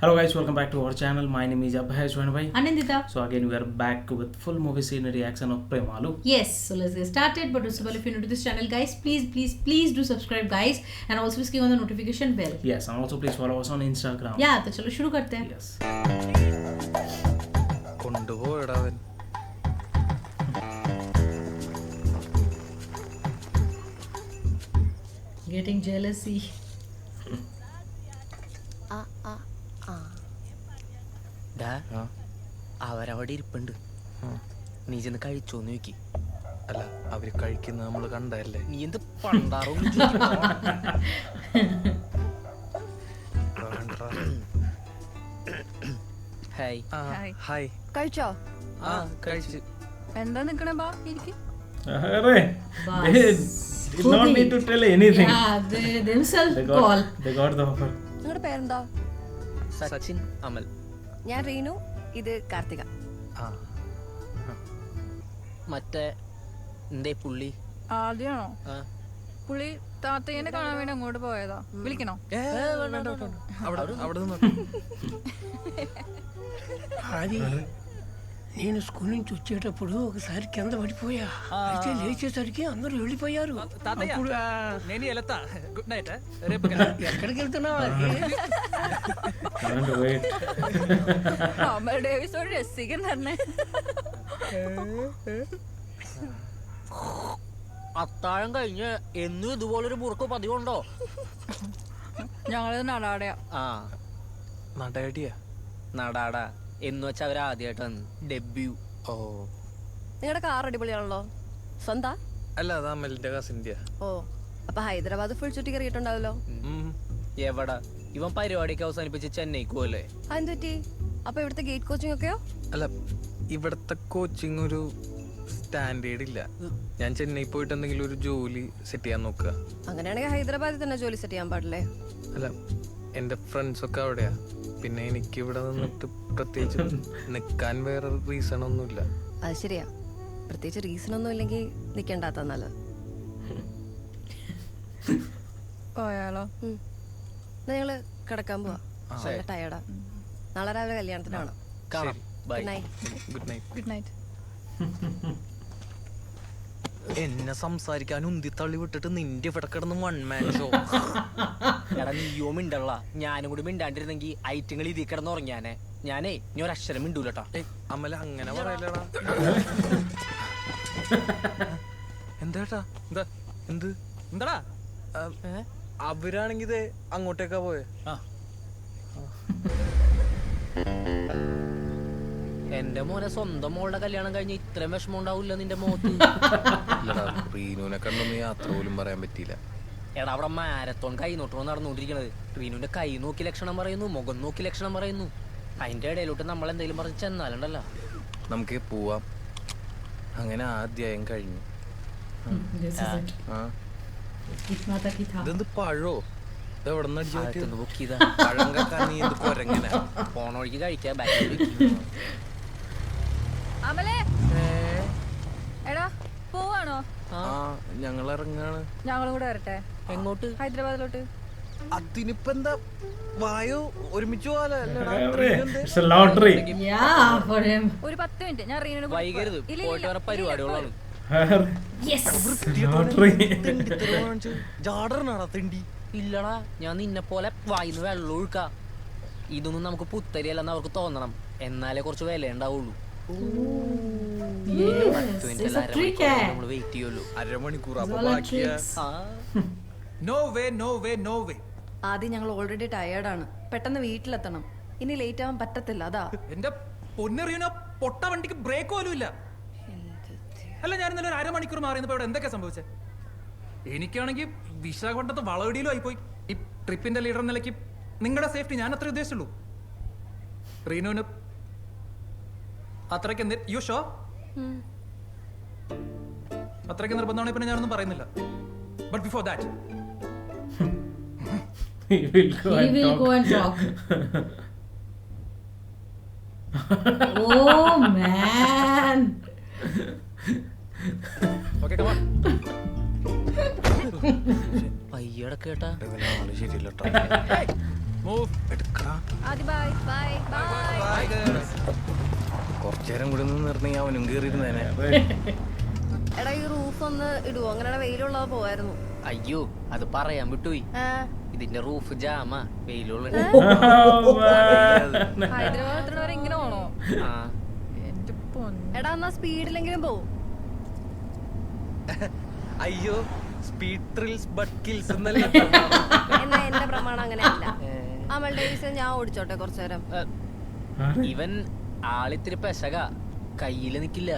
Hello guys, welcome back to our channel. My name is Abhay Shwanbhai. Anandita. So again we are back with full movie scene reaction of Premalu. Yes, so let's get started. But first of all, if you're new to this channel, guys, please do subscribe, guys, and also please click on the notification bell. Yes, and also please follow us on Instagram. Yeah, तो चलो शुरू करते हैं. Yes. കൊണ്ടുപോയടാ അവൻ. Getting jealousy. അവരവിടെ ഇരിപ്പുണ്ട്, നീ ചെന്ന് കഴിച്ചോന്ന് ചോദിക്ക്. അല്ല, അവര് കഴിക്കുന്നത് നമ്മള് കണ്ടല്ലേ. നീ എന്ത് പണ്ടാറോ? ഹായ്. ഹായ്. കഴിച്ചോ? ആ കഴിച്ച്. എന്താ നിക്കണേ? ബാ ഇരിക്ക്. Arre, they did not need to tell anything. Yeah, they themselves call. They got the offer. നിങ്ങളുടെ പേരെന്താ? സച്ചിൻ, അമൽ. ഞാൻ റീനു, ഇത് കാർത്തിക. ആ മറ്റേ എന്തേ പുള്ളി? ആദ്യമാണോ? ആ. പുള്ളി താത്തയ്യനെ കാണാൻ വേണ്ടി അങ്ങോട്ട് പോയതാ. വിളിക്കണോ? അവിടെ നിന്ന് అది నేను స్కూల్ నుంచి వచ్చేటప్పుడు ఒకసారి కింద పడిపోయా. అయితే లేచేసరికి అందరూ వెళ్ళిపోయారు. అప్పుడు ఎక్కడికి వెళ్తున్నావు? Can't wait. അമൽ ഡേവിസ് ഒരു രസികൻ തന്നെ. അത്താഴം കഴിഞ്ഞ് എന്നും ഇതുപോലൊരു മുറുക്ക് പതിവുണ്ടോ? ഞങ്ങളത് നടാടയാ. ആ, നടയടിയാ. നടാടാ എന്ന് വെച്ചാൽ അവർ ആദ്യമായിട്ടാണ് ഡെബ്യൂ. ഓ നിങ്ങളുടെ കാർ അടിപൊളിയാണല്ലോ. സ്വന്താ? അല്ല, അത് അമലിന്റെ കസിന്റെ. ഓ, അപ്പൊ ഹൈദരാബാദ് ഫുൾ ചുറ്റി കയറിയിട്ടുണ്ടാവല്ലോ. എവിടെ? ഇവൻ പരിപാടിയൊക്കെ അവസാനിപ്പിച്ച് ചെന്നൈക്ക് പോലെ. അതെന്ത് പറ്റി? അപ്പൊ ഇവിടുത്തെ ഗേറ്റ് കോച്ചിങ് ഒക്കെയോ? അല്ല, ഇവിടത്തെ കോച്ചിങ് ഒരു സ്റ്റാൻഡേർഡ് ഇല്ല. ഞാൻ ചെന്നൈ പോയിട്ട് എന്തെങ്കിലും ഒരു ജോലി സെറ്റ് ചെയ്യാൻ നോക്കുക. അങ്ങനെയാണെങ്കിൽ ഹൈദരാബാദിൽ തന്നെ ജോലി സെറ്റ് ചെയ്യാൻ പാടില്ലേ? അല്ല, എന്റെ ഫ്രണ്ട്സ് ഒക്കെ അവിടെയാ. പിന്നെ എനിക്ക് ഇവിടെ നിന്നിട്ട് പ്രത്യേകിച്ച് നിക്കാൻ വേറെ റീസൺ ഒന്നുമില്ല. അത് ശരിയാ, പ്രത്യേകിച്ച് റീസൺ ഒന്നും ഇല്ലെങ്കിൽ നിക്കണ്ടാത്ത നല്ലത്. പോയാലോ? ഞങ്ങള് കിടക്കാൻ പോവാ. നല്ല ടയർഡാ. നാളെ രാവിലെ കല്യാണത്തിനാണ്. കാണാം. Bye. Good night. Good night. Good night. എന്നെ സംസാരിക്കാൻ ഉന്തി തള്ളി വിട്ടിട്ട് നിന്റെ ഇവിടെ കിടന്ന് വൺ മാൻ ഷോ. എടാ, നീയോ മിണ്ടള്ള, ഞാനും കൂടി മിണ്ടാണ്ടിരുന്നെങ്കിൽ ഐറ്റങ്ങൾ ഇതിൽ കിടന്ന് ഉറങ്ങിയാനെ. ഞാനേ നീ ഒരക്ഷരം മിണ്ടൂലട്ടാ. അമല അങ്ങനെ പറയലടാ. എന്താ എന്ത് എന്താടാ? അവരാണെങ്കി ഇതേ അങ്ങോട്ടേക്കാ പോയെ. എന്റെ മോനെ സ്വന്തം മോളുടെ കല്യാണം കഴിഞ്ഞ് ഇത്രയും വിഷമം ഉണ്ടാവില്ല നിന്റെ മുഖത്ത്. റീനുവിനെ കണ്ടൊന്നും യാത്ര പോലും പറയാൻ പറ്റിയില്ല. എടാ, അവിടെ മാരത്തോൺ കൈ നോട്ടണം നടന്നുകൊണ്ടിരിക്കണത്. റീനുവിന്റെ കൈ നോക്കി ലക്ഷണം പറയുന്നു, മുഖം നോക്കി ലക്ഷണം പറയുന്നു. അതിന്റെ ഇടയിലോട്ട് നമ്മൾ എന്തെങ്കിലും പറഞ്ഞ് ചെന്നാലുണ്ടല്ലോ. നമുക്ക് പോവാം. അങ്ങനെ ആദ്യം കഴിഞ്ഞു. This is it. ആ इतना तक ही था. ഇതെന്ത് പഴോ? ഇതെവിടെ നിന്ന് അടിച്ചു ആദ്യത്തൊന്ന് ബുക്ക് ചെയ്താ പഴം കേക്കാൻ നീ എന്ത് കൊരങ്ങനെ? പോണ വഴിക്ക് കഴിക്കാം. ബാക്കി അമലേ, എടാ പോവാണോ? ആ ഞങ്ങൾ ഇറങ്ങാണ്. ഞങ്ങളും കൂടെ വരട്ടെ. എങ്ങോട്ട്? ഹൈദരാബാദിലോട്ട്. അതിനിപ്പോ എന്താ, വായോ ഒരുമിച്ച് പോവാലോ. It's a lottery. Yeah, for him. ഒരു 10 മിനിറ്റ് ഞാൻ റീനോട് വൈകരുത്, പോയിട്ട് വേറെ പരിപാടികളാണ്. Yes. Lottery. ജാടറിനാടാ തെണ്ടി. ഇല്ലടാ, ഞാൻ നിന്നെ പോലെ വായിന്ന് വെള്ളം ഒഴുക്ക. ഇതൊന്നും നമുക്ക് പുത്തരിയല്ലെന്ന് അവർക്ക് തോന്നണം, എന്നാലേ കുറച്ച് വില ഉണ്ടാവുള്ളൂ. Yes. It's a trick. നമ്മൾ വെയിറ്റ് ചെയ്യുമല്ലോ. അരമണിക്കൂർ It's അപ്പൊ all a ബാക്കിയാ. tricks. No way. ആദ്യം ഞങ്ങൾ ഓൾറെഡി ടയേർഡാണ്. പെട്ടെന്ന് വീട്ടിലെത്തണം. ഇനി ലേറ്റ് ആവാൻ പറ്റത്തില്ല. അതാ. എന്റെ പൊന്നറിയുന്ന പൊട്ട വണ്ടിക്ക് ബ്രേക്ക് പോലും ഇല്ല. അല്ല, ഞാൻ ഇന്നലെ ഒരു അരമണിക്കൂർ മാറിയപ്പോ ഇവിടെ എന്തൊക്കെയാ സംഭവിച്ചത്? എനിക്കാണെങ്കിൽ വിശാഖപട്ടണത്ത് വളവടിയിലും ആയിപ്പോയി. ഈ ട്രിപ്പിന്റെ ലീഡർ നിലയ്ക്ക് നിങ്ങളുടെ സേഫ്റ്റി ഞാൻ അത്ര ഉദ്ദേശിച്ചുള്ളൂ. റീനുവിന് അത്രയ്ക്ക് യു ഷോ അത്രയ്ക്ക് നിർബന്ധമാണെങ്കിൽ പിന്നെ ഞാനൊന്നും പറയുന്നില്ല. But before that He will go He and will talk. go and talk. Oh man. Okay, come on. പയ്യട കേട്ടാ ആള് ശരിയല്ല. എടുക്കടാ. ആദ്യ ബൈ ബൈ ബൈ. കുറച്ചേരം കൂടി നിന്ന് നിർത്തി അവനും കേറിയിരുന്നേനെ. എടാ ഈ റൂഫ് ഒന്ന് ഇടുവോ? അങ്ങനെ വെയിലുള്ളത് പോവായിരുന്നു. അയ്യോ അത് പറയാൻ വിട്ടുപോയി. ആ, ഇതിന്റെ റൂഫ് ജാമാ വെയിലുള്ള Oh, man. ഹൈദരാബാദ് എത്ര വരെ ഇങ്ങനെ പോണോ? ആ എന്റെ പൊന്നു. എടാ എന്നാ സ്പീഡിലെങ്കിലും പോവും. അയ്യോ സ്പീഡ് ത്രിൽസ് ബട്ട് കിൽസ് എന്നല്ലേ. എന്നാ എന്റെ പ്രമാണം അങ്ങനെയല്ല. അമൽ ഡേവിസ് ഞാൻ ഓടിച്ചോട്ടെ കുറച്ചു നേരം. ഇവൻ ആളിത്തിരി പെശക കയ്യില് നിക്കില്ല.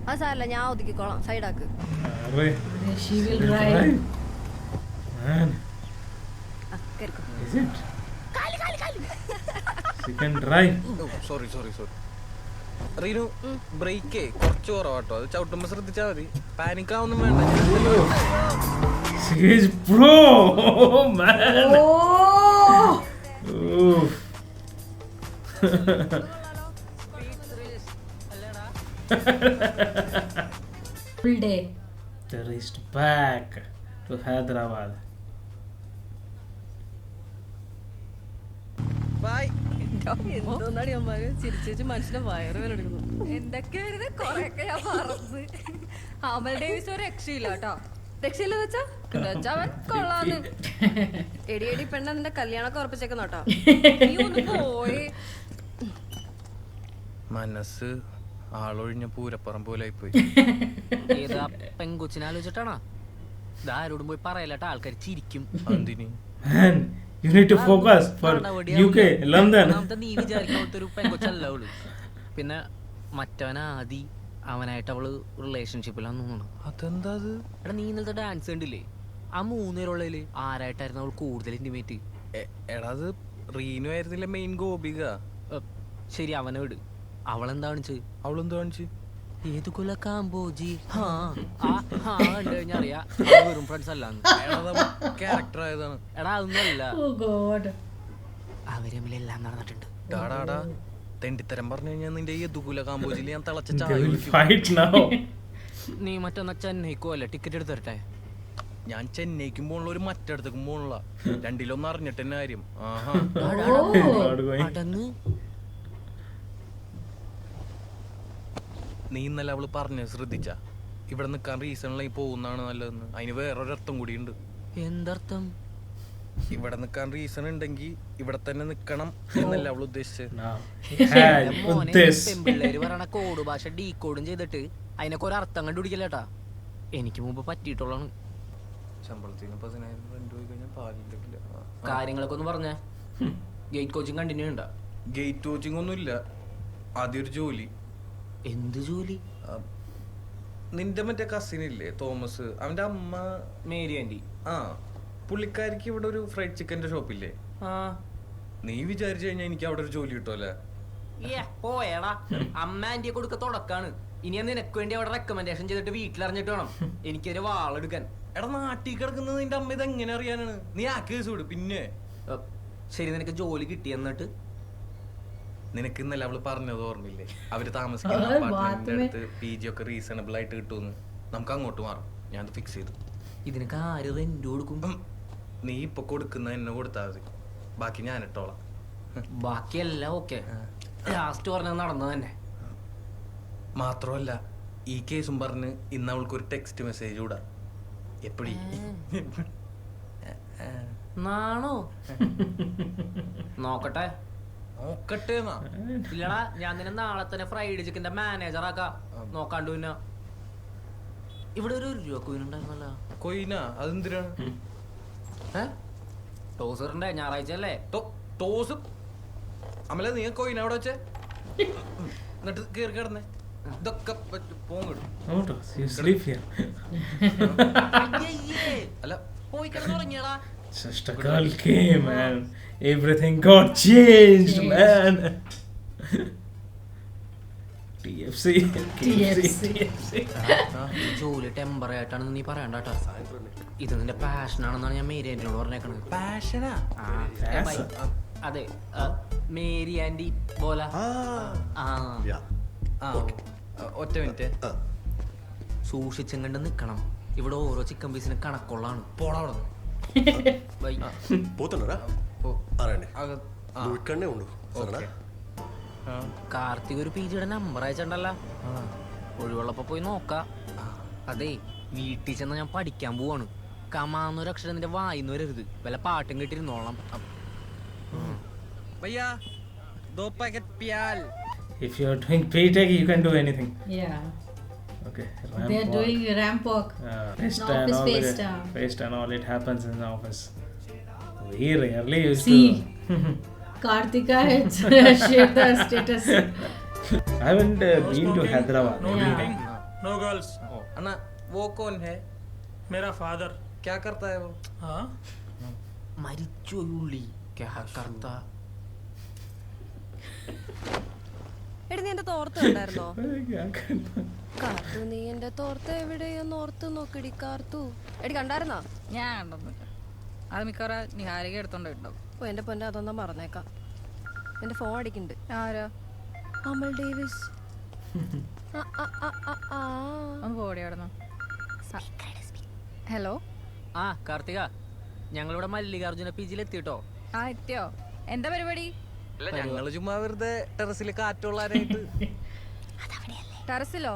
അത് സാരല്ല, ഞാൻ ഒതുക്കിക്കോളാം. സൈഡാക്ക്. Arre. She will drive. Man, അക്കരക്കും. is it? She can drive. Sorry Reenu ബ്രേക്കേ കുറച്ച് കുറവാട്ടോ. അത് ചവിട്ടുമ്പോ ശ്രദ്ധിച്ചാ മതി. പാനിക് ആവൊന്നും വേണ്ട. She is pro. Oh, man. Oh! Oof. Full day. Tourist back to Hyderabad. Bye. എന്തോന്നാടി അമ്മാര് ചിരിച്ചു മനുഷ്യനെ വയറുവേനെടുക്കുന്നു. എന്തൊക്കെയായിരുന്നു കൊറേയൊക്കെ ഞാൻ മറന്ന്. അമൽ ഡേവിസ് ഒരു രക്ഷയില്ല കേട്ടോ. രക്ഷയില്ലെന്ന് വെച്ചാ അവൻ കൊള്ളാന്ന്. എടി എടി പെണ്ണ നിന്റെ കല്യാണമൊക്കെ ഉറപ്പിച്ചേക്കുന്നോട്ടോ. നീ ഒന്ന് പോയി. മനസ്സ് ആളൊഴിഞ്ഞ പൂരപ്പുറം പോലെ പോയി. ഏതാ പെങ്കൊച്ചിനെ ആലോചിച്ചിട്ടാണോ? ഇതാരോടും പോയി പറയലട്ടോ, ആൾക്കാർ ചിരിക്കും. എന്തിന്? Man, you need to focus for UK, London. ഒന്നാമത്തെ നീ വിചാരിക്കുന്ന പോലത്തെ ഒരു പെങ്കൊച്ചല്ല അവള്. പിന്നെ മറ്റവൻ ആദി അവനായിട്ട് അവള് റിലേഷൻഷിപ്പിലാന്ന് തോന്നുന്നു. അതെന്താ അത്? എടാ നീ ഇന്നലത്തെ ഡാൻസ് കണ്ടില്ലേ? ആ 3 പേരുള്ളതില് ആരായിട്ടായിരുന്നു അവൾ കൂടുതൽ ഇന്റിമേറ്റ്? എടാ അത് റീനു ആയിരുന്നില്ല മെയിൻ ഗോപിക. ശരി അവനെ വിട്. അവളെന്താ കാണിച്ചത്? അവളെന്ത് കാണിച്ച്? ഏത് കൊല കാമ്പോജി കഴിഞ്ഞറിയാ വെറും ഫ്രണ്ട്സ് അല്ലാന്ന്. ക്യാരക്ടർ ആയതാണ്. എടാ അതൊന്നുമല്ല, Oh, God. അവര് തമ്മിലെല്ലാം നടന്നിട്ടുണ്ട്. ഡാടാടാ തെണ്ടിത്തരം പറഞ്ഞു കഴിഞ്ഞാൽ നിന്റെ ഈ ദുകുല കാമ്പോജിൽ ഞാൻ തിളച്ച They ചായ will കുടിക്കും. fight now. നീ മറ്റൊന്ന ചെന്നൈക്കോ അല്ല ടിക്കറ്റ് എടുത്ത് തരട്ടെ? ഞാൻ ചെന്നൈക്കും പോണുള്ള ഒരു മറ്റിടത്തേക്കും പോണുള്ള രണ്ടിലൊന്നും അറിഞ്ഞിട്ട് തന്നെ കാര്യം. ആഹാ Not going. അടങ്ങ്. നീ ഇന്നലെ അവള് പറഞ്ഞത് ശ്രദ്ധിച്ച? ഇവിടെ നിൽക്കാൻ റീസണിലായി പോകുന്നതാണ് നല്ലതെന്ന്. അതിന് വേറൊരർത്ഥം കൂടിയുണ്ട്. എന്തർത്ഥം? ഇവിടെ നിൽക്കാൻ റീസൺ ഉണ്ടെങ്കിൽ ഇവിടെ തന്നെ നിക്കണം എന്നല്ല അവൾ ഉദ്ദേശിച്ചത്. Now, hey, with this. പെമ്പിള്ളേര് പറയണ കോഡ് ഭാഷ ഡീകോഡും ചെയ്തിട്ട് അതിനൊക്കെ ഒരു അർത്ഥം കണ്ടുപിടിക്കല്ലേട്ടാ. എനിക്ക് മുമ്പ് പറ്റിയിട്ടുള്ളതാണ്. ശമ്പളത്തിന് 10,000 റെന്റ് പോയി കഴിഞ്ഞാൽ പാലില്ല. കാര്യങ്ങളൊക്കെ ഒന്ന് പറഞ്ഞേ. ഗേറ്റ് കോച്ചിങ് കണ്ടിന്യൂ ഉണ്ടാ? ഗേറ്റ് കോച്ചിങ് ഒന്നും ഇല്ല. ആദ്യം ഒരു ജോലി. എന്ത് ജോലി? നിന്റെ മറ്റേ കസിൻ ഇല്ലേ തോമസ്, അവന്റെ അമ്മ മേരി ആന്റി. ആ പുള്ളിക്കാരിക്ക് ഇവിടെ ഒരു ഫ്രൈഡ് ചിക്കന്റെ ഷോപ്പില്ലേ? ആ നീ വിചാരിച്ചു കഴിഞ്ഞാൽ എനിക്ക് അവിടെ ഒരു ജോലി കിട്ടുമല്ലേ? പോയടാ. അമ്മ ആന്റിയെ കൊടുക്ക തുടക്കാണ്. ഇനി ഞാൻ നിനക്ക് വേണ്ടി അവിടെ റെക്കമെൻഡേഷൻ ചെയ്തിട്ട് വീട്ടിലറിഞ്ഞിട്ട് വേണം എനിക്കൊരു വാളെടുക്കാൻ. എടാ നാട്ടിൽ കിടക്കുന്നത് നിന്റെ അമ്മ ഇത് എങ്ങനെ അറിയാനാണ്? നീ ആ കേസ് വിട്. പിന്നെ ശരി, നിനക്ക് ജോലി കിട്ടി എന്നിട്ട്? നിനക്ക് ഇന്നലെ അവള് പറഞ്ഞത് ഓർമ്മയില്ലേ? അവര് താമസിക്കുന്ന അപ്പാർട്ട്മെന്റിന്റെ അടുത്ത് PG ഒക്കെ റീസണബിൾ ആയിട്ട് കിട്ടുമെന്ന്. നമുക്ക് അങ്ങോട്ട് മാറും. ഞാൻ ഫിക്സ് ചെയ്തു. ഇതിനൊക്കെ ആര് റെന്റ് കൊടുക്കും? നീ ഇപ്പൊ കൊടുക്കുന്ന എന്നെ കൊടുത്താൽ മതി, ബാക്കി ഞാൻ ഇട്ടോളാം. ബാക്കിയെല്ലാം ഓക്കെ. ലാസ്റ്റ് പറഞ്ഞത് നടന്നത് തന്നെ. മാത്രമല്ല ഈ കേസും പറഞ്ഞ് ഇന്ന് അവൾക്ക് ഒരു ടെക്സ്റ്റ് മെസ്സേജ് വിടാം. എപ്പടി നാണോ? നോക്കട്ടെ. നോക്കട്ടെ. ഇല്ലടാ, ഞാൻ നിന്നെ നാളെ തന്നെ ഫ്രൈഡ് ചിക്കന്റെ മാനേജർ ആക്കാം. നോക്കാണ്ട് പിന്നെ ഇവിടെ ഒരു രൂപ കോയിനുണ്ടായിരുന്നല്ലോ. കൊയിന അതെന്തിനാണ്? ടോസറിന്റെ ഞായറാഴ്ച അല്ലേ? ടോസ് അമല നീ കൊയിന അവിടെ വെച്ചേ എന്നിട്ട് കേറി കിടന്നേ. ഇതൊക്കെ പോങ്ങിടും. No, you sleep here. അല്ല പോയി കിടന്നുറങ്ങിയടാ. Just a girl came and everything got changed, man. TFC. ജോലി ടെമ്പററി ആയിട്ടാണെന്ന് നീ പറയണ്ട കേട്ടോ. ഇത് നിന്റെ പാഷനാണെന്നാണ് ഞാൻ മേരി ആന്റിനോട് പറഞ്ഞേക്കണത്. പാഷനാ? അതെ, മേരി ആന്റി ബോല. ഒറ്റ മിനിറ്റ്. സൂക്ഷിച്ചും കണ്ട് നിക്കണം. ഇവിടെ ഓരോ ചിക്കൻ പീസിന് കണക്കുള്ളതാണ്. പോടാ അവിടെ. ബൈ. పోతున్నారా? അറിയണ്ടേ അക- ആ, മുഴുക്കണ്ണേ ഉള്ളൂ ഓക്കേ. ആ, കാർത്തിക് ഒരു പീജിയുടെ നമ്പർ അയച്ചിട്ടുണ്ടല്ലോ ഒഴിവുള്ളപ്പോ പോയി നോക്കാം. അതെ വീട്ടിൽ ചെന്ന് ഞാൻ പഠിക്കാൻ പോവാണ്. കമാന്നൊരു അക്ഷരം നിന്റെ വായിന്ന് വരരുത്. വല്ല പാട്ടും കേട്ടിരുന്നോളാം. Bhaiyya 2 packet प्याल. If you're doing pre-tech, you can do anything. Yeah. Okay. They are doing ramp walk. Fest No, and office all based, fest and all, it happens in the office. We rarely used See. to. Kartika has shared the status. I haven't been to Hyderabad. No Yeah. drinking, no girls. अन्ना वो कौन है? मेरा father. क्या करता है वो? हाँ മരിച്ചു ഉള്ളി കർത്ത. എടി നീ എന്റെ തോർത്ത് കണ്ടായിരുന്നോ? क्या करना? കാർത്തു നീ എന്റെ തോർത്ത് എവിടെയൊന്ന് ഓർത്ത് നോക്കടി കാർത്തു. എടി കണ്ടായിരുന്നോ? ഞാൻ കണ്ടൊന്നുമില്ല. അത് മിക്കവാറും നിഹാരിക എടുത്തോണ്ട് ഉണ്ടാവും. ഓ എന്റെ പൊന്നെ അതൊന്നും മറന്നേക്കാം. എന്റെ ഫോൺ അടിക്കുന്നുണ്ട്. ആരാ? അമൽ ഡേവിസ്. ഒന്ന് പോടി അവിടുന്ന്. ഹലോ. ആ കാർത്തിക, ഞങ്ങളിവിടെ മല്ലികാർജുന പീജിൽ എത്തിട്ടോ. ആ എത്തിയോ? എന്താ പരിപാടി? അല്ല ഞങ്ങള് ചുമ്മാ വെറുതെ ടെറസിൽ കാറ്റുള്ളാരായിട്ട്. ടെറസിലോ?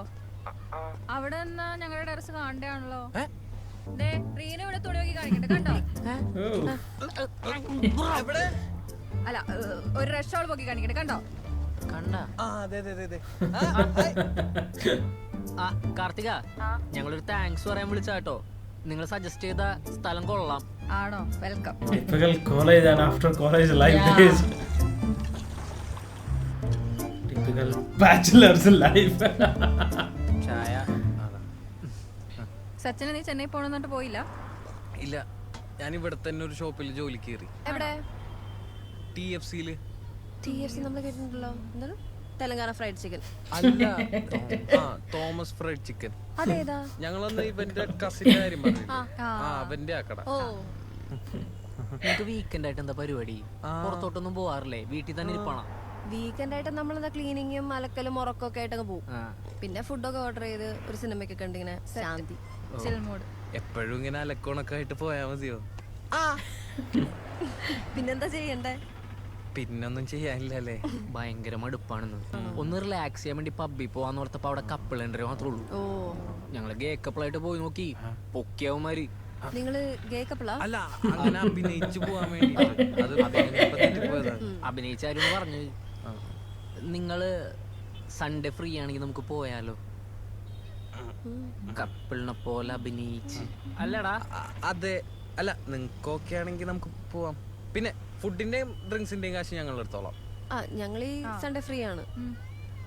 അവിടെ നിന്നാ ഞങ്ങളുടെ ടെറസ് കാണണ്ടാണല്ലോ. റീന ഇവിടെ തുണി നോക്കി കാണിക്കട്ടെ, കണ്ടോ? അല്ല ഒരു റെസ്റ്റോൾ നോക്കി കാണിക്കട്ടെ, കണ്ടോ? കണ്ട ആ അതെ അതെ അതെ. ആ കാർത്തിക, ഞങ്ങളൊരു താങ്ക്സ് പറയാൻ വിളിച്ചാട്ടോ. നിങ്ങൾ സജസ്റ്റ് ചെയ്ത സ്ഥലം കൊള്ളാം. ആണോ? Welcome. Typical college and after college life days. Typical bachelor's life. ചായ സച്ചിന് നീ ചെന്നൈ പോണെന്നിട്ട് പോയില്ല? ഇല്ല, ഞാൻ ഇവിടെ തന്നെ ഒരു ഷോപ്പിൽ ജോലി കയറി. എവിടെ? TFCയില്. TFC നമ്മൾ കേട്ടിട്ടുണ്ടല്ലോ. എന്താണ്? Telangana fried chicken. അല്ല, തോമസ് ഫ്രൈഡ് ചിക്കൻ. അതേതാ? ഞങ്ങളന്ന് ഇവന്റെ കസിന്റെ കാര്യം പറഞ്ഞു. ആ അവന്റെ ആ കട. ഓ നിങ്ങൾക്ക് വീക്കെൻഡ് ആയിട്ട് എന്താ പരിപാടി? പുറത്തോട്ടൊന്നും പോവാറില്ലേ? വീട്ടിൽ തന്നെ ഇരിപ്പാണോ? വീക്കെൻഡ് ആയിട്ട് നമ്മളെന്താ ക്ലീനിങ്ങും അലക്കലും ഉറക്കൊക്കെ ആയിട്ടങ്ങ് പോകും. പിന്നെ ഫുഡൊക്കെ ഓർഡർ ചെയ്ത് ഒരു സിനിമയൊക്കെ കണ്ട് ഇങ്ങനെ ശാന്തി. എപ്പോഴും ഇങ്ങനെ അലക്കോണൊക്കെ ആയിട്ട് പോയാ മതിയോ? പിന്നെന്താ ചെയ്യണ്ടേ? പിന്നൊന്നും ചെയ്യാനില്ലല്ലേ. ഭയങ്കര മടുപ്പാണെന്ന്. ഒന്ന് റിലാക്സ് ചെയ്യാൻ വേണ്ടി പബ്ബിൽ പോവാന്ന് ഓർത്തപ്പോ അവിടെ കപ്പിൾ എൻട്രി മാത്രമേ ഉള്ളൂ. ഓ ഞങ്ങള് ഗേ കപ്പിളായിട്ട് പോയി നോക്കി. പൊക്കിയാവുമാര്. നിങ്ങള് ഗേ കപ്പിളാ? അല്ല, അങ്ങനെ അഭിനയിച്ചു പോവാൻ വേണ്ടി അഭിനയിച്ചാരും പറഞ്ഞു. നിങ്ങള് സൺഡേ ഫ്രീ ആണെങ്കിൽ നമുക്ക് പോയാലോ? കപ്പിളിനെ പോലെ അഭിനയിച്ച്. അല്ലടാ അതെ. അല്ല നിങ്ങൾക്കൊക്കെ ആണെങ്കിൽ നമുക്ക് പോവാം. പിന്നെ ഫുഡിന്റെയും ഡ്രിങ്ക്സിന്റെയും കാശ് ഞങ്ങൾ എടുത്തോളാം. ആ ഞങ്ങൾ ഈ സൺഡേ ഫ്രീ ആണ്.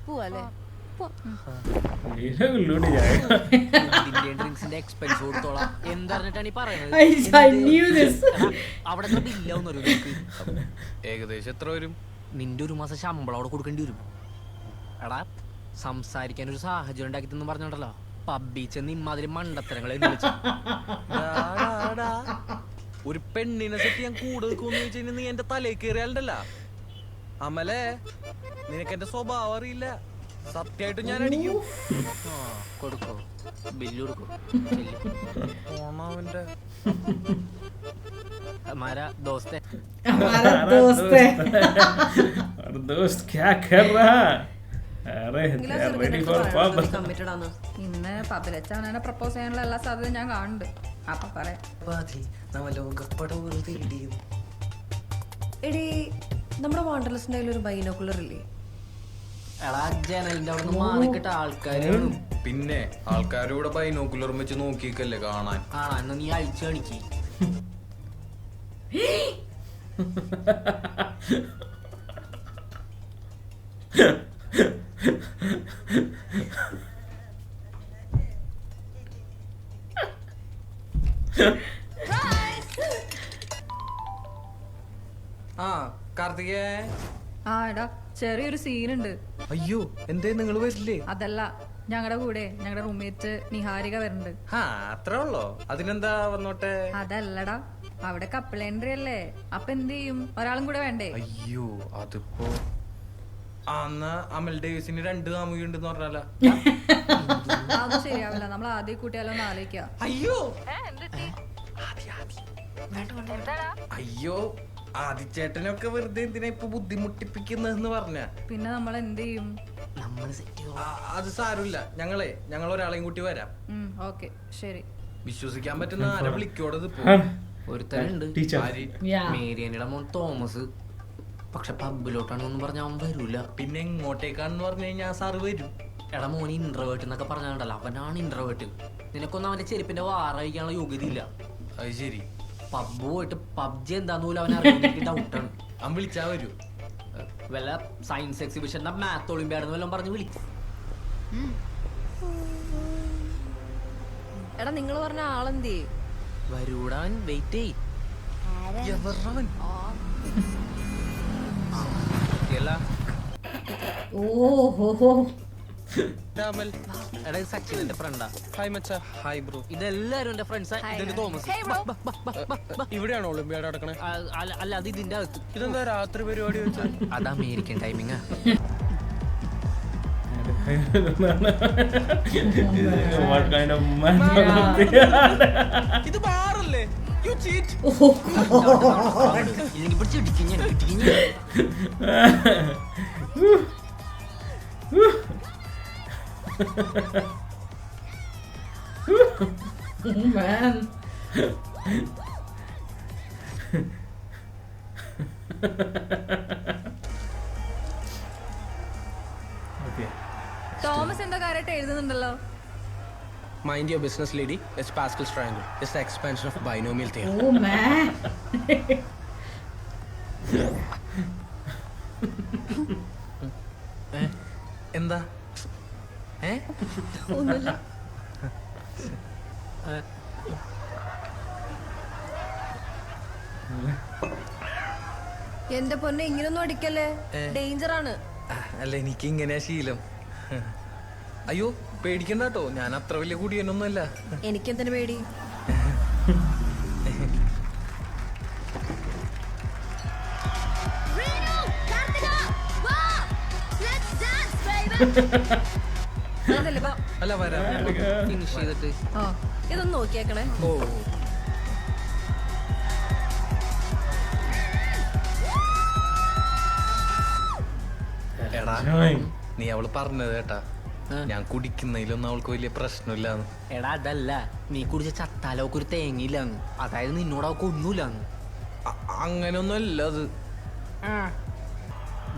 പോവാല്ലേ? ഡ്രിങ്ക്സിന്റെ എക്സ്പെൻസ് കൊടുത്തോളാം. എന്തറിഞ്ഞിട്ടാണ് ഈ പറയുന്നത്? അവിടെ ബില്ലാവുന്ന ഏകദേശം എത്ര വരും? നിന്റെ ഒരു മാസം ശമ്പളം അവിടെ കൊടുക്കേണ്ടി വരും. എടാ സംസാരിക്കാൻ ഒരു സാഹചര്യം ഉണ്ടാക്കി തന്നെ പറഞ്ഞോണ്ടല്ലോ പബ്ബിൽ ചെന്ന് ഇമാതിരി മണ്ടത്തരങ്ങളെ ഒരു പെണ്ണിനെ സെറ്റ് ഞാൻ കൂടുതൽ നീ എന്റെ തലയിൽ കയറിയാലല്ല അമലേ. നിനക്ക് എന്റെ സ്വഭാവം അറിയില്ല. സത്യമായിട്ട് ഞാൻ അടിക്കും. കൊടുക്കോ? ബില്ല് കൊടുക്കോ? ഓണാവന്റെ हमारा दोस्त है. हमारा दोस्त है. और दोस्त क्या कर रहा? अरे ready for pub. കമ്മിറ്റഡ് ആണ്. ഇന്ന് പബ്ബിൽ വെച്ചാണ് എന്നെ പ്രപ്പോസ് ചെയ്യാനുള്ള എല്ലാ സാധ്യതയും ഞാൻ കാണുന്നുണ്ട്. അപ്പൊ പറയാം. എടി നമ്മുടെ വാണ്ടർലെസിന്റെ കയ്യിൽ ഒരു ബൈനോക്കുലർ ഇല്ലേ? എടാ ജനലിന്റെ അവിടെ നിന്ന് മാറിക്കിട്ട ആൾക്കാരാണ്. പിന്നെ ആൾക്കാരൂടെ ബൈനോക്കുലർ വെച്ച് നോക്കിക്കല്ലേ കാണാൻ. ആ എന്നാ നീ അഴിച്ചു കാണിക്ക്. ആ കാർത്തികേ. ആ എടാ ചെറിയൊരു സീനുണ്ട്. അയ്യോ എന്തേ നിങ്ങൾ വരില്ലേ? അതല്ല, ഞങ്ങളുടെ കൂടെ ഞങ്ങളുടെ റൂംമേറ്റ് നിഹാരിക വരുന്നുണ്ട്. ആ അത്രേ ഉള്ളോ? അതിനെന്താ വന്നോട്ടെ. അതല്ലടാ, അവിടെ കപ്പിൾ എൻട്രി അല്ലേ. അപ്പൊ എന്ത് ചെയ്യും? ഒരാളും കൂടെ വേണ്ടേ? അയ്യോ അതിപ്പോ അന്ന് അമൽ ഡേവിസിന് 2 കാമുകി ഉണ്ടെന്ന് പറഞ്ഞാല. അതൊന്നും ശരിയാവില്ല. നമ്മൾ ആദ്യം കൂട്ടിയാലോ ഒന്ന് ആലോചിക്കാം. അയ്യോ അയ്യോ ആദിച്ചേട്ടനൊക്കെ വെറുതെ എന്തിനാ ഇപ്പൊ ബുദ്ധിമുട്ടിപ്പിക്കുന്നതെന്ന് പറഞ്ഞ പിന്നെ നമ്മൾ എന്ത് ചെയ്യും? അത് സാരമില്ല, ഞങ്ങൾ ഒരാളെയും കൂട്ടി വരാം. ഓക്കെ ശരി. വിശ്വസിക്കാൻ പറ്റുന്ന ആരെ വിളിക്കോടത് ഒരുത്തനുണ്ട് ടീച്ചർ. മേരിയനിയുടെ മോൻ തോമസ്. പക്ഷെ പബ്ബിലോട്ടാണെന്ന് പറഞ്ഞ അവൻ വരൂല. പിന്നെ എങ്ങോട്ടേക്കാണെന്ന് പറഞ്ഞു കഴിഞ്ഞാൽ സാറ് വരും. എടാ മോന് ഇൻട്രോവേർട്ട് എന്നൊക്കെ പറഞ്ഞാണ്ടല്ലോ, അവനാണ് ഇൻട്രോവേർട്ട്. നിനക്കൊന്നും അവന്റെ ചെരുപ്പിന്റെ വാറ കഴിക്കാനുള്ള യോഗ്യത ഇല്ല. അത് ശരി. പബ്ബ് പോയിട്ട് പബ്ജി എന്താന്ന് പോലും അവൻ അറിയാൻ ഡൗട്ടാണ്. അവൻ വിളിച്ചാ വരൂ. വല്ല സയൻസ് എക്സിബിഷന്റെ മാത്ത് ഒളിമ്പ്യാഡ് വല്ലതും പറഞ്ഞ് വിളിക്കും. എടാ നിങ്ങൾ പറഞ്ഞ ആളെന്തേ? വരൂടാൻ വെയിറ്റ് ചെയ്. എടാ സച്ചിന്റെ ഫ്രണ്ടാ. ഹായ് മച്ചാ. Hi bro. ഇതെല്ലാരും എന്റെ ഫ്രണ്ട്സാ. ഇതൊരു തോമസ്. ഇവിടെയാണോ ഒളിമ്പ്യാഡ് നടക്കണേ? അല്ല അത് ഇതിന്റെ അകത്ത്. ഇതെന്താ രാത്രി പരിപാടി വെച്ചാൽ? അത് American ടൈമിങ്ങാ. What kind of man? ഇത് ബാറല്ലേ? You cheat. ഇല്ലെങ്കിൽ പിടിച്ചിടിക്കും ഞാൻ. Man. Okay. തോമസ് എന്താ കാര്യമായിട്ട് എഴുതുന്നുണ്ടല്ലോ? Mind your business, lady. It's Pascal's triangle. It's the expansion of binomial theorem. Oh man. എന്താ? ഒന്നുമില്ല. എന്റെ പൊന്നെ ഇങ്ങനൊന്നും അടിക്കല്ലേ, ഡേഞ്ചർ ആണ്. അല്ല എനിക്ക് ഇങ്ങനെയാ ശീലം. അയ്യോ പേടിക്കണ്ട കേട്ടോ, ഞാൻ അത്ര വലിയ കുടിയനൊന്നുമല്ല. എനിക്കെന്തിനു പേടി? അതല്ലേ വാ. അല്ല വരാം. ഫിനിഷ് ചെയ്തിട്ട് ഇതൊന്ന് നോക്കിയേക്കണേ. ഓ എടാ നീ അവള് പറഞ്ഞത് കേട്ടാ, ഞാൻ കുടിക്കുന്നതിലൊന്നും അവൾക്ക് വലിയ പ്രശ്നമില്ലാന്ന്. എടാ അതല്ല, നീ കുടിച്ച ചത്താലൊക്കെ ഒരു തേങ്ങയില്ലാന്ന്. അതായത് നിന്നോട് അവൾക്ക് ഒന്നുമില്ലാന്ന്. അങ്ങനൊന്നും അല്ല അത്.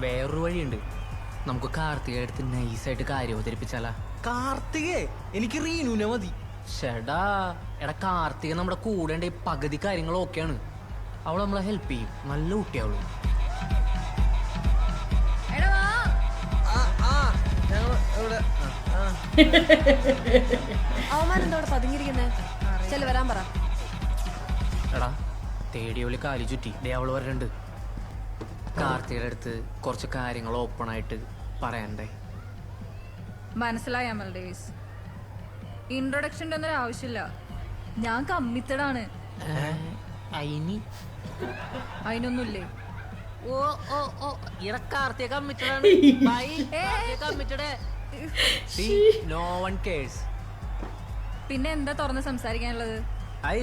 വേറൊരു വഴിയുണ്ട്. നമുക്ക് കാർത്തിക എടുത്ത് നൈസായിട്ട് കാര്യം അവതരിപ്പിച്ചാലാ. കാർത്തികേ, എനിക്ക് റീനുനെ മതി. ചേടാ എടാ കാർത്തിക നമ്മുടെ കൂടെ ഉണ്ട്. പകുതി കാര്യങ്ങളും ഓക്കെയാണ്. അവൾ നമ്മളെ ഹെൽപ്പ് ചെയ്യും. നല്ല കുട്ടിയാവള്. അവന്മാരെന്താ അവിടെ പതുങ്ങിയിരിക്കുന്നേ? ചെല് വരാൻ പറ. എടാ തേടിയോളി കാലി ചുറ്റി. ഡേ അവള് വരണ്ട്. കാർത്തികയുടെ അടുത്ത് കുറച്ച് കാര്യങ്ങൾ ഓപ്പൺ ആയിട്ട് പറയണ്ടേ. മനസ്സിലായി അമൽ ഡേവിസ്, ഇൻട്രൊഡക്ഷൻ്റെ ഒന്നും ആവശ്യമില്ല. ഞാൻ കമ്മിറ്റഡാണ്. അതിനൊന്നുമില്ലേ? ഓ ഓ ഓ ഇട കാർത്തിക കമ്മിറ്റഡാണ്. കമ്മിറ്റഡ്. No one cares. പിന്നെ എന്താ തുറന്ന് സംസാരിക്കാനുള്ളത്?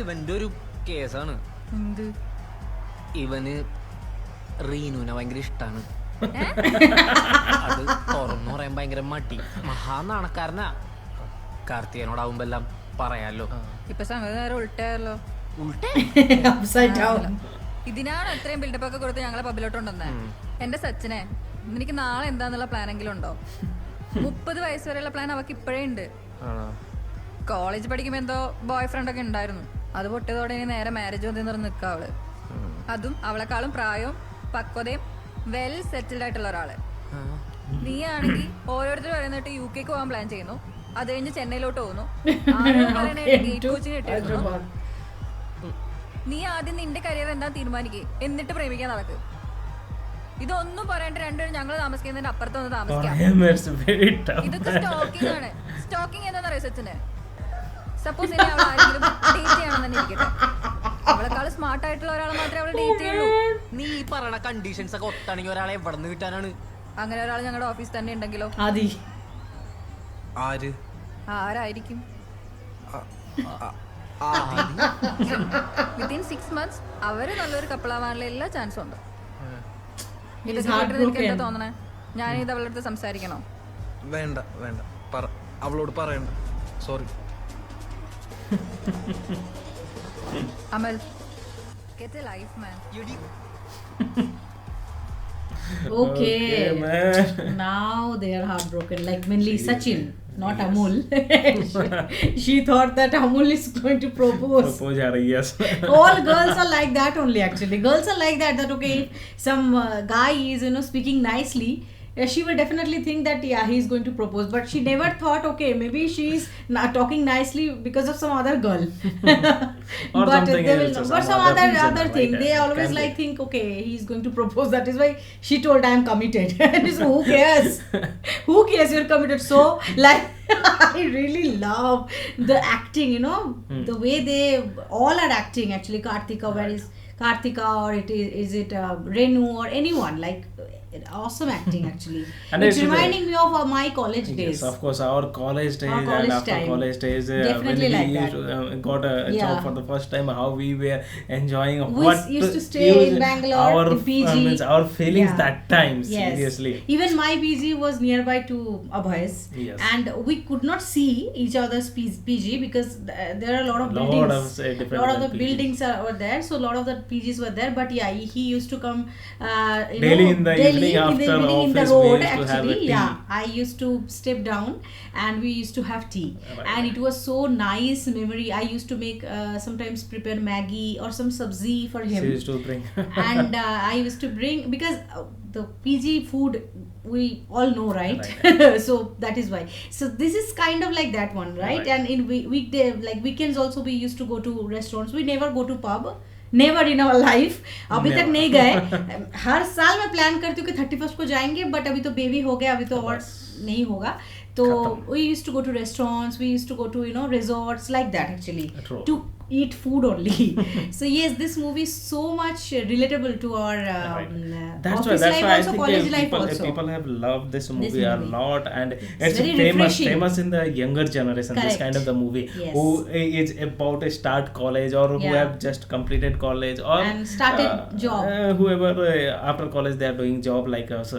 ഇവന്റെ ഒരു കേസാണ്. എന്ത്? ഇവന് റീനുവിനെ ഭയങ്കര ഇഷ്ടാണ്. അത് തുറന്നു പറയാൻ ഭയങ്കര മടി. മഹാ നാണക്കാരനാ. കാർത്തികനോടാവുമ്പോ എല്ലാം പറയാലോ. ഇപ്പൊ സംഗതി നേരെ ഉൾട്ടയല്ലോ. Upside down. ഇതിനാണ് അത്രയും ബിൽഡപ്പ് ഒക്കെ കൊടുത്ത് ഞങ്ങളെ പബ്ബിലോട്ട് കൊണ്ടുവന്നേ. എന്റെ സച്ചിനെ, എനിക്ക് നാളെ എന്താന്നുള്ള പ്ലാൻ എങ്കിലും ഉണ്ടോ? 30 വയസ്സ് വരെയുള്ള പ്ലാൻ അവക്ക് ഇപ്പോഴേ ഉണ്ട്. കോളേജ് പഠിക്കുമ്പോ എന്തോ ബോയ് ഫ്രണ്ട് ഒക്കെ ഉണ്ടായിരുന്നു. അത് പൊട്ടിയതോടെ ഇനി നേരെ മാരേജ് വന്ന് നിറഞ്ഞ് നിൽക്കുക അവള്. അതും അവളെക്കാളും പ്രായവും പക്വതയും വെൽ സെറ്റിൽഡ് ആയിട്ടുള്ള ഒരാള്. നീ ആണെങ്കിൽ ഓരോരുത്തർ പറയുന്നിട്ട് UK പോകാൻ പ്ലാൻ ചെയ്യുന്നു. അത് കഴിഞ്ഞ് ചെന്നൈയിലോട്ട് പോകുന്നു. ഗേറ്റ് കോച്ചിങ് ഇട്ടിരുന്നു. നീ ആദ്യം നിന്റെ കരിയർ എന്താ തീരുമാനിക്കുക, എന്നിട്ട് പ്രേമിക്കാൻ നടക്ക്. ഇതൊന്നും പറയണ്ട. രണ്ടുപേരും ഞങ്ങൾ താമസിക്കുന്നതിന്റെ അപ്പുറത്തൊന്ന് താമസിക്കാം. ഇതൊക്കെ സ്റ്റോക്കിംഗ് ആണ്. സ്റ്റോക്കിംഗ് എന്താണെന്നറിയോ സച്ചിന്? സപ്പോസ് ഇനി അവൾ ആരെങ്കിലും ഡേറ്റ് ചെയ്യണമെന്ന് തന്നെ ഇരിക്കട്ടെ, അവളെക്കാൾ സ്മാർട്ട് ആയിട്ടുള്ള ഒരാളെ മാത്രമേ അവൾ ഡേറ്റ് ചെയ്യുള്ളൂ. നീ ഈ പറയണ കണ്ടീഷൻസ് ഒക്കെ ഒത്താണെങ്കിൽ ഒരാളെ എവിടെ നിന്ന് കിട്ടാനാണ്? അങ്ങനെ ഒരാൾ ഞങ്ങളുടെ ഓഫീസ് തന്നെ ഉണ്ടെങ്കിലോ? ആര്? ആരായിരിക്കും? വിത്തിൻ 6 months അവര് നല്ലൊരു കപ്പിളാവാനുള്ള എല്ലാ ചാൻസും ഉണ്ട്. He is നിനക്ക് എന്താ heartbroken. തോന്നണേ? ഞാൻ ഇത് അവളുടെ അടുത്ത് സംസാരിക്കണോ? വേണ്ട വേണ്ട അവളോട് പറയണ്ട. Sorry. Amal, get a life, man. Okay, man. now they are heartbroken. Like mainly Sachin, not Amul. she thought that Amul is going to propose. Yes. All girls are like that only. Actually, girls are like that. That okay, if some guy is speaking nicely, she will definitely think that he's going to propose. But she never thought okay, maybe she's not talking nicely because of some other girl. Or but something they else, will, or but some some other reason, other right? thing. They always Can like be. think okay, he's going to propose. That is why she told I am committed. And so who cares? Who cares? You're committed. So like I really love the acting. The way they all are acting. Actually, Karthika, where is Karthika, or is it Renu or anyone like. Awesome acting actually. And it's it's reminding me of my college days. Yes, of course, our college days Our college and after time. college days, Definitely when like we that. used to, got a Yeah. job for the first time, how we were enjoying We used to stay in Bangalore, our in PG. means our feelings Yeah. that time. Yes. Seriously. Even my PG was nearby to Abhay's. Yes. And we could not see each other's PG because there are a lot of buildings. Lot of different lot of the PGs. buildings were there, so a lot of the PGs were there. But yeah, he used to come Daily in the evening after in the office, road. we used to have a Actually, tea. yeah, I used to step down and we used to have tea. Right. And it was so nice memory. I used to make sometimes prepare Maggie or some sabzi for him. She used to bring. And I used to bring because the PG food we all know, right? So that is why. So this is kind of like that one, right? And in weekday, like weekends also, we used to go to restaurants. We never go to pub. Never in our life. अभी तक नहीं गए. हर साल मैं plan करती हूँ कि 31st को जाएंगे, but अभी तो बेबी हो गया, अभी तो और नहीं होगा. So we used to go to restaurants, we used to go to resorts like that actually. True. To eat food only. So yes, this movie is so much relatable to our That's office why life I also, think college life people, also. people have loved this movie a movie. lot, and it's very refreshing. famous in the younger generation. This Correct. kind of the movie Yes. who is about to start college or who Yeah. have just completed college or And started job. whoever after college they are doing job like us.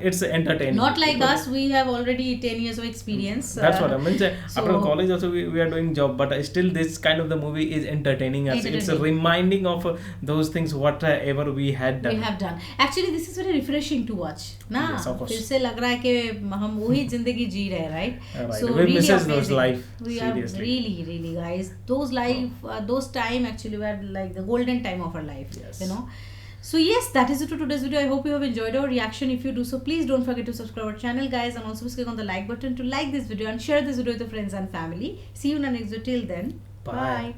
It's entertaining. Not like People- us, we have already 10 years of experience. That's what I mean. After so- college also we are doing job, but still this kind of the movie is entertaining us. It's Entertaining. reminding of those things whatever we had done. We have done. Actually, this is very refreshing to watch. ना Yes, of course. फिर से लग रहा है कि हम वही जिंदगी जी रहे हैं, right? Right. So We really misses those amazing. life, We seriously. are really guys. Those life, those time actually were like the golden time of our life. Yes. So yes, that is it to today's video. I hope you have enjoyed our reaction. If you do so, please don't forget to subscribe our channel, guys, and also click on the like button to like this video and share this video with your friends and family. See you in the next video. Till then, Bye. bye.